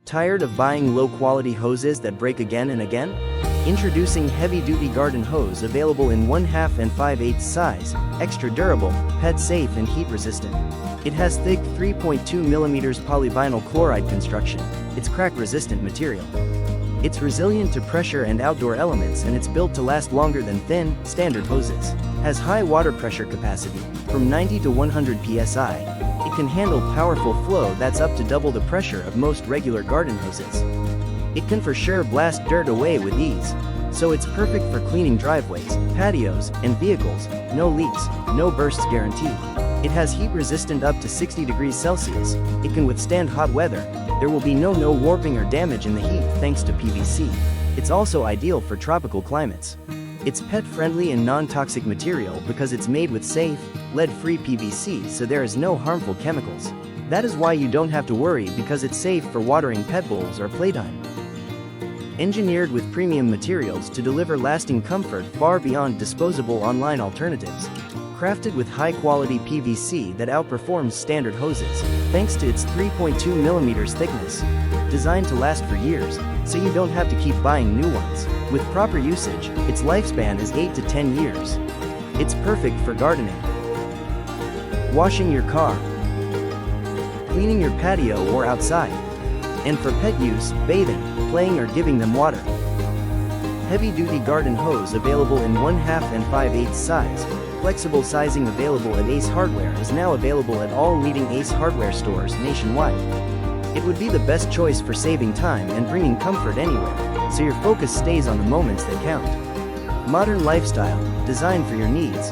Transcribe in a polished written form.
Tired of buying low-quality hoses that break again and again? Introducing heavy-duty garden hose available in 1/2 and 5/8 size, extra durable, pet-safe and heat-resistant. It has thick 3.2 mm polyvinyl chloride construction. It's crack-resistant material. It's resilient to pressure and outdoor elements, and it's built to last longer than thin, standard hoses. Has high water pressure capacity, from 90 to 100 psi. It can handle powerful flow that's up to double the pressure of most regular garden hoses. It can for sure blast dirt away with ease. So it's perfect for cleaning driveways, patios, and vehicles. No leaks, no bursts guaranteed. It has heat resistant up to 60 degrees Celsius. It can withstand hot weather. There will be no warping or damage in the heat thanks to PVC. It's also ideal for tropical climates. It's pet-friendly and non-toxic material because it's made with safe, lead-free PVC, so there is no harmful chemicals. That is why you don't have to worry, because it's safe for watering pet bowls or playtime. Engineered with premium materials to deliver lasting comfort far beyond disposable online alternatives. Crafted with high-quality PVC that outperforms standard hoses, thanks to its 3.2 mm thickness. Designed to last for years, so you don't have to keep buying new ones. With proper usage, its lifespan is 8 to 10 years. It's perfect for gardening, washing your car, cleaning your patio or outside, and for pet use, bathing, playing or giving them water. Heavy-duty garden hose available in 1/2 and 5/8 size. Flexible sizing available at Ace Hardware is now available at all leading Ace Hardware stores nationwide. It would be the best choice for saving time and bringing comfort anywhere, so your focus stays on the moments that count. Modern lifestyle, designed for your needs.